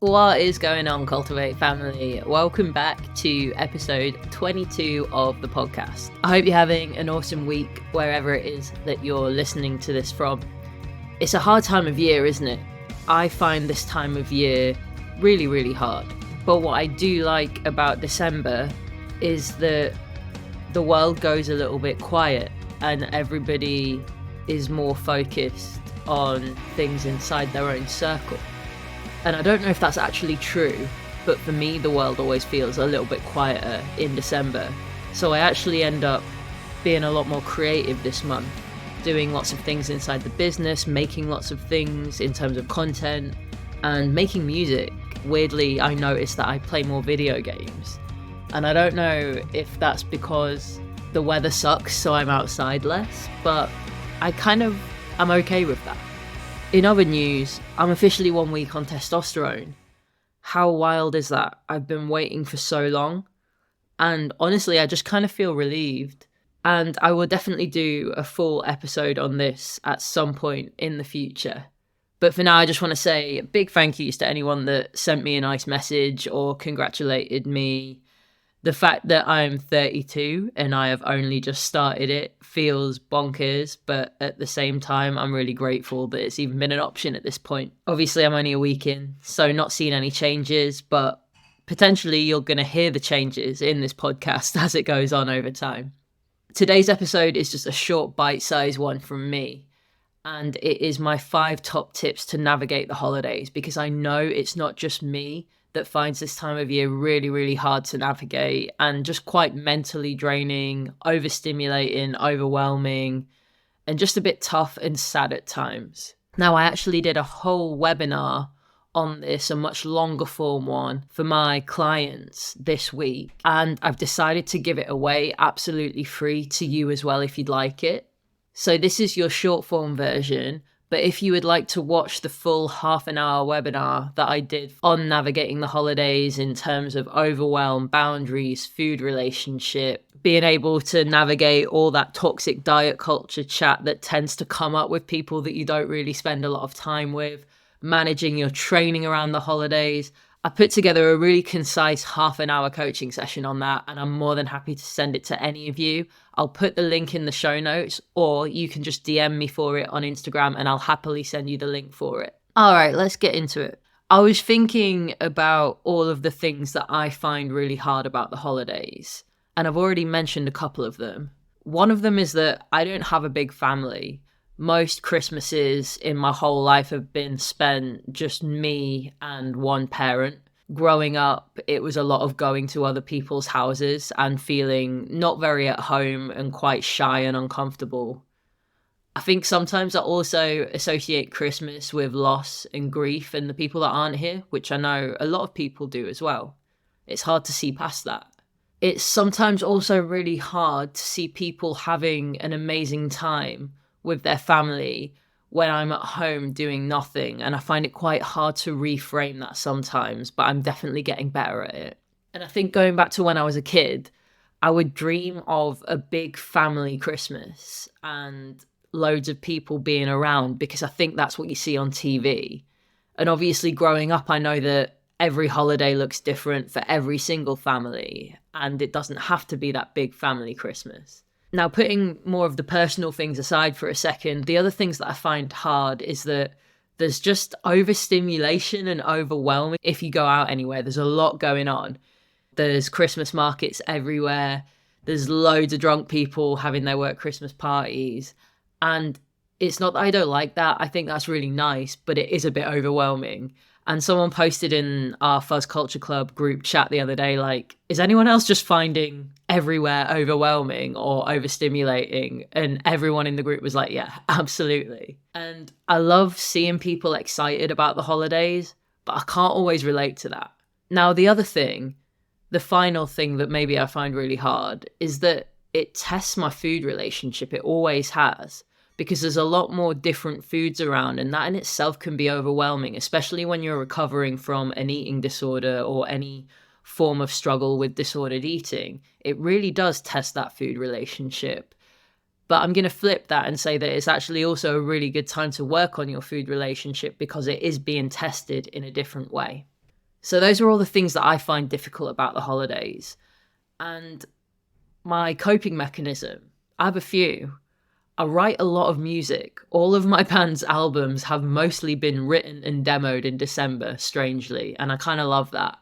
What is going on, Cultiv8 family? Welcome back to episode 22 of the podcast. I hope you're having an awesome week wherever it is that you're listening to this from. It's a hard time of year, isn't it? I find this time of year really, really hard. But what I do like about December is that the world goes a little bit quiet and everybody is more focused on things inside their own circle. And I don't know if that's actually true, but for me, the world always feels a little bit quieter in December. So I actually end up being a lot more creative this month, doing lots of things inside the business, making lots of things in terms of content, and making music. Weirdly, I noticed that I play more video games. And I don't know if that's because the weather sucks, so I'm outside less, but I'm okay with that. In other news, I'm officially 1 week on testosterone. How wild is that? I've been waiting for so long. And honestly, I just kind of feel relieved. And I will definitely do a full episode on this at some point in the future. But for now, I just want to say big thank yous to anyone that sent me a nice message or congratulated me. The fact that I'm 32 and I have only just started it feels bonkers, but at the same time, I'm really grateful that it's even been an option at this point. Obviously, I'm only a week in, so not seeing any changes, but potentially you're going to hear the changes in this podcast as it goes on over time. Today's episode is just a short bite-sized one from me, and it is my 5 top tips to navigate the holidays, because I know it's not just me that finds this time of year really, really hard to navigate and just quite mentally draining, overstimulating, overwhelming, and just a bit tough and sad at times. Now, I actually did a whole webinar on this, a much longer form one for my clients this week, and I've decided to give it away absolutely free to you as well if you'd like it. So this is your short form version. But if you would like to watch the full half-an-hour webinar that I did on navigating the holidays in terms of overwhelm, boundaries, food relationship, being able to navigate all that toxic diet culture chat that tends to come up with people that you don't really spend a lot of time with, managing your training around the holidays, I put together a really concise half-an-hour coaching session on that, and I'm more than happy to send it to any of you. I'll put the link in the show notes, or you can just DM me for it on Instagram and I'll happily send you the link for it. All right, let's get into it. I was thinking about all of the things that I find really hard about the holidays, and I've already mentioned a couple of them. One of them is that I don't have a big family. Most Christmases in my whole life have been spent just me and one parent. Growing up, it was a lot of going to other people's houses and feeling not very at home and quite shy and uncomfortable. I think sometimes I also associate Christmas with loss and grief and the people that aren't here, which I know a lot of people do as well. It's hard to see past that. It's sometimes also really hard to see people having an amazing time with their family when I'm at home doing nothing, and I find it quite hard to reframe that sometimes, but I'm definitely getting better at it. And I think going back to when I was a kid, I would dream of a big family Christmas and loads of people being around, because I think that's what you see on TV. And obviously growing up, I know that every holiday looks different for every single family, and it doesn't have to be that big family Christmas. Now, putting more of the personal things aside for a second, the other things that I find hard is that there's just overstimulation and overwhelm. If you go out anywhere, there's a lot going on. There's Christmas markets everywhere. There's loads of drunk people having their work Christmas parties. And it's not that I don't like that. I think that's really nice, but it is a bit overwhelming. And someone posted in our Fuzz Culture Club group chat the other day, like, is anyone else just finding everywhere overwhelming or overstimulating? And everyone in the group was like, yeah, absolutely. And I love seeing people excited about the holidays, but I can't always relate to that. Now, the other thing, the final thing that maybe I find really hard is that it tests my food relationship. It always has. Because there's a lot more different foods around, and that in itself can be overwhelming, especially when you're recovering from an eating disorder or any form of struggle with disordered eating. It really does test that food relationship. But I'm going to flip that and say that it's actually also a really good time to work on your food relationship because it is being tested in a different way. So those are all the things that I find difficult about the holidays. And my coping mechanism, I have a few. I write a lot of music. All of my band's albums have mostly been written and demoed in December, strangely, and I kind of love that.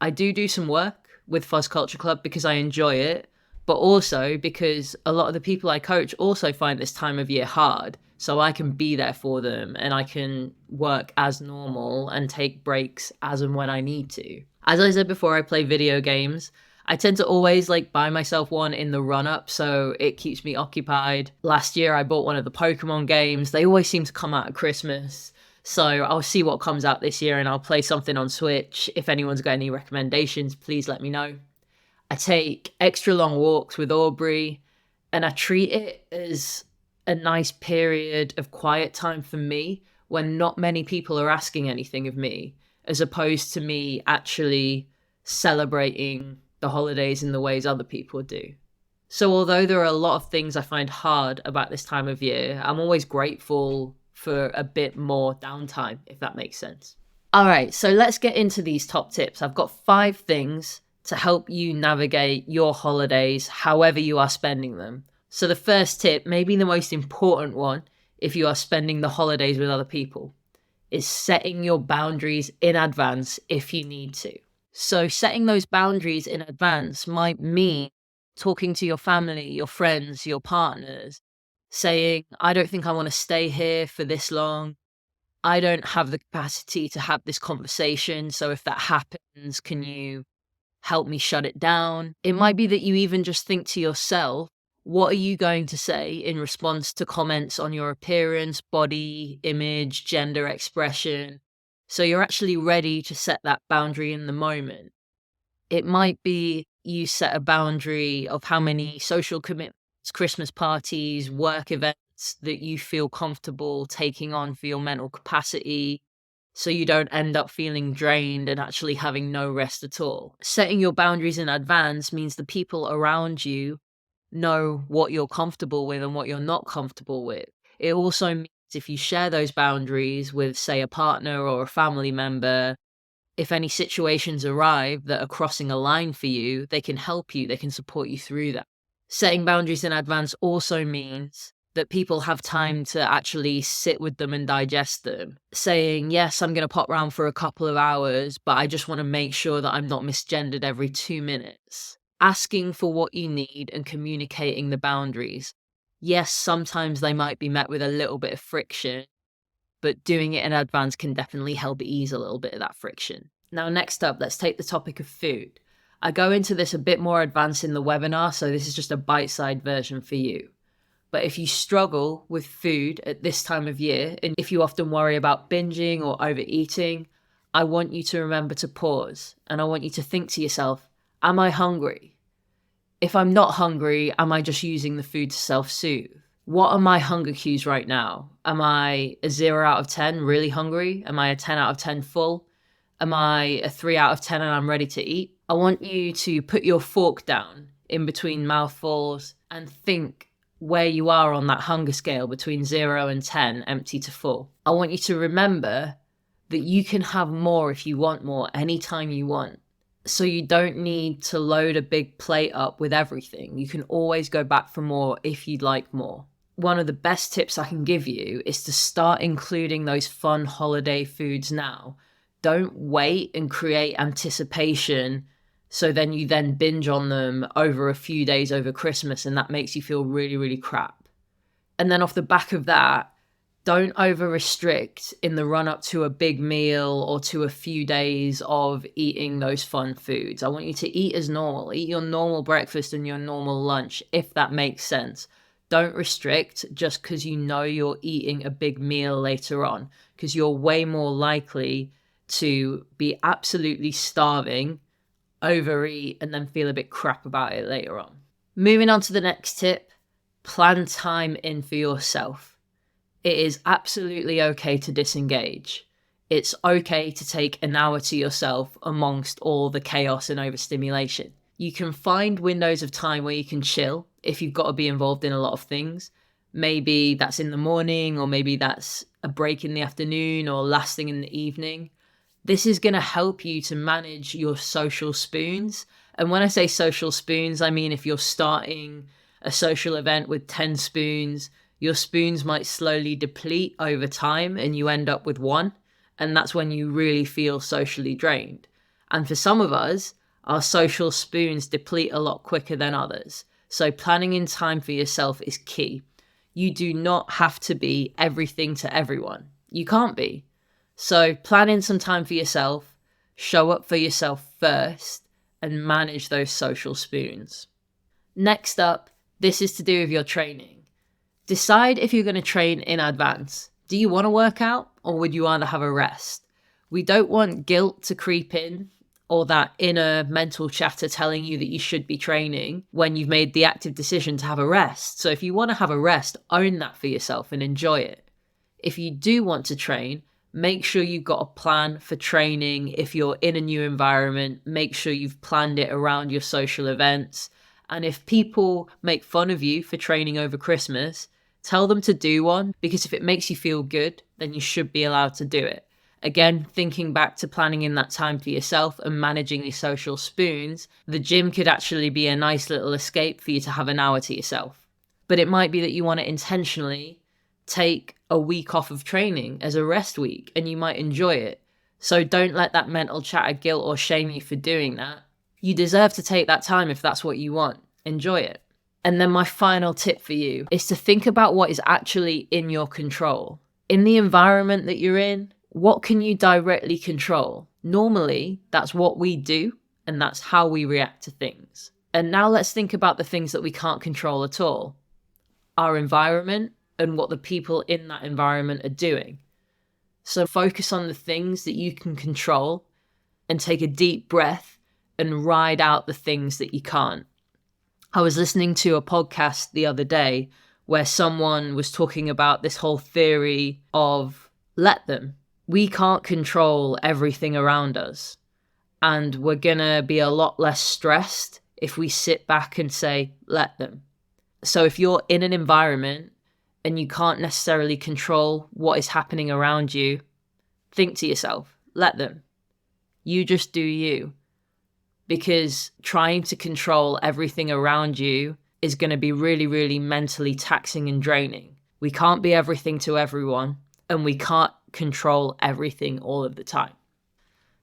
I do some work with Fuzz Culture Club because I enjoy it, but also because a lot of the people I coach also find this time of year hard, so I can be there for them and I can work as normal and take breaks as and when I need to. As I said before, I play video games. I tend to always buy myself one in the run up, so it keeps me occupied. Last year I bought one of the Pokemon games. They always seem to come out at Christmas. So I'll see what comes out this year and I'll play something on Switch. If anyone's got any recommendations, please let me know. I take extra long walks with Aubrey and I treat it as a nice period of quiet time for me when not many people are asking anything of me, as opposed to me actually celebrating the holidays in the ways other people do. So although there are a lot of things I find hard about this time of year, I'm always grateful for a bit more downtime, if that makes sense. All right, so let's get into these top tips. I've got 5 things to help you navigate your holidays, however you are spending them. So the first tip, maybe the most important one, if you are spending the holidays with other people, is setting your boundaries in advance if you need to. So setting those boundaries in advance might mean talking to your family, your friends, your partners, saying, I don't think I want to stay here for this long. I don't have the capacity to have this conversation. So if that happens, can you help me shut it down? It might be that you even just think to yourself, what are you going to say in response to comments on your appearance, body, image, gender expression? So you're actually ready to set that boundary in the moment. It might be you set a boundary of how many social commitments, Christmas parties, work events that you feel comfortable taking on for your mental capacity, so you don't end up feeling drained and actually having no rest at all. Setting your boundaries in advance means the people around you know what you're comfortable with and what you're not comfortable with. It also means if you share those boundaries with, say, a partner or a family member, if any situations arrive that are crossing a line for you, they can help you, they can support you through that. Setting boundaries in advance also means that people have time to actually sit with them and digest them. Saying, yes, I'm going to pop round for a couple of hours, but I just want to make sure that I'm not misgendered every 2 minutes. Asking for what you need and communicating the boundaries. Yes, sometimes they might be met with a little bit of friction, but doing it in advance can definitely help ease a little bit of that friction. Now, next up, let's take the topic of food. I go into this a bit more advanced in the webinar, so this is just a bite-sized version for you. But if you struggle with food at this time of year, and if you often worry about binging or overeating, I want you to remember to pause, and I want you to think to yourself, am I hungry? If I'm not hungry, am I just using the food to self-soothe? What are my hunger cues right now? Am I a 0 out of 10 really hungry? Am I a 10 out of 10 full? Am I a 3 out of 10 and I'm ready to eat? I want you to put your fork down in between mouthfuls and think where you are on that hunger scale between 0 and 10, empty to full. I want you to remember that you can have more if you want more anytime you want. So you don't need to load a big plate up with everything. You can always go back for more if you'd like more. One of the best tips I can give you is to start including those fun holiday foods now. Don't wait and create anticipation so then you then binge on them over a few days over Christmas and that makes you feel really, really crap. And then off the back of that, don't over restrict in the run up to a big meal or to a few days of eating those fun foods. I want you to eat as normal. Eat your normal breakfast and your normal lunch, if that makes sense. Don't restrict just because you know you're eating a big meal later on, because you're way more likely to be absolutely starving, overeat, and then feel a bit crap about it later on. Moving on to the next tip, plan time in for yourself. It is absolutely okay to disengage. It's okay to take an hour to yourself amongst all the chaos and overstimulation. You can find windows of time where you can chill if you've got to be involved in a lot of things. Maybe that's in the morning, or maybe that's a break in the afternoon or last thing in the evening. This is going to help you to manage your social spoons. And when I say social spoons, I mean if you're starting a social event with 10 spoons, your spoons might slowly deplete over time and you end up with one. And that's when you really feel socially drained. And for some of us, our social spoons deplete a lot quicker than others. So planning in time for yourself is key. You do not have to be everything to everyone. You can't be. So plan in some time for yourself, show up for yourself first, and manage those social spoons. Next up, this is to do with your training. Decide if you're going to train in advance. Do you want to work out, or would you rather have a rest? We don't want guilt to creep in, or that inner mental chatter telling you that you should be training when you've made the active decision to have a rest. So if you want to have a rest, own that for yourself and enjoy it. If you do want to train, make sure you've got a plan for training. If you're in a new environment, make sure you've planned it around your social events. And if people make fun of you for training over Christmas, tell them to do one, because if it makes you feel good, then you should be allowed to do it. Again, thinking back to planning in that time for yourself and managing your social spoons, the gym could actually be a nice little escape for you to have an hour to yourself. But it might be that you want to intentionally take a week off of training as a rest week, and you might enjoy it. So don't let that mental chatter guilt or shame you for doing that. You deserve to take that time if that's what you want. Enjoy it. And then my final tip for you is to think about what is actually in your control. In the environment that you're in, what can you directly control? Normally, that's what we do, and that's how we react to things. And now let's think about the things that we can't control at all. Our environment and what the people in that environment are doing. So focus on the things that you can control and take a deep breath and ride out the things that you can't. I was listening to a podcast the other day where someone was talking about this whole theory of let them. We can't control everything around us, and we're gonna be a lot less stressed if we sit back and say, let them. So if you're in an environment and you can't necessarily control what is happening around you, think to yourself, let them. You just do you. Because trying to control everything around you is going to be really, really mentally taxing and draining. We can't be everything to everyone, and we can't control everything all of the time.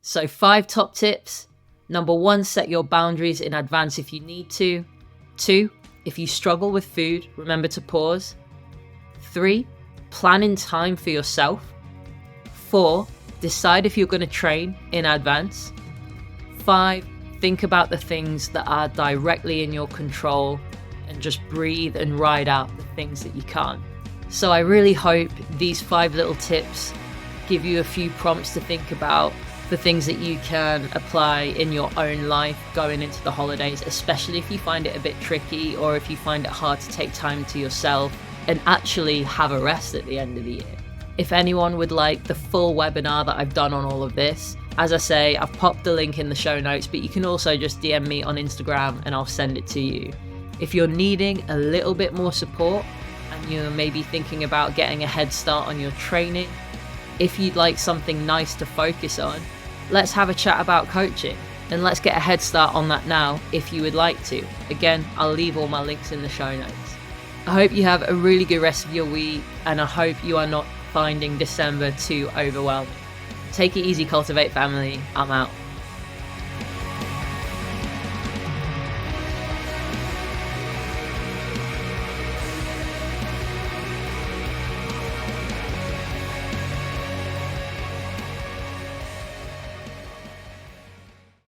So 5 top tips. Number 1, set your boundaries in advance if you need to. 2, if you struggle with food, remember to pause. 3, plan in time for yourself. 4, decide if you're going to train in advance. 5, think about the things that are directly in your control and just breathe and ride out the things that you can't. So I really hope these 5 little tips give you a few prompts to think about for things that you can apply in your own life going into the holidays, especially if you find it a bit tricky or if you find it hard to take time to yourself and actually have a rest at the end of the year. If anyone would like the full webinar that I've done on all of this, as I say, I've popped the link in the show notes, but you can also just DM me on Instagram and I'll send it to you. If you're needing a little bit more support and you're maybe thinking about getting a head start on your training, if you'd like something nice to focus on, let's have a chat about coaching and let's get a head start on that now if you would like to. Again, I'll leave all my links in the show notes. I hope you have a really good rest of your week, and I hope you are not finding December too overwhelming. Take it easy, Cultiv8 family. I'm out.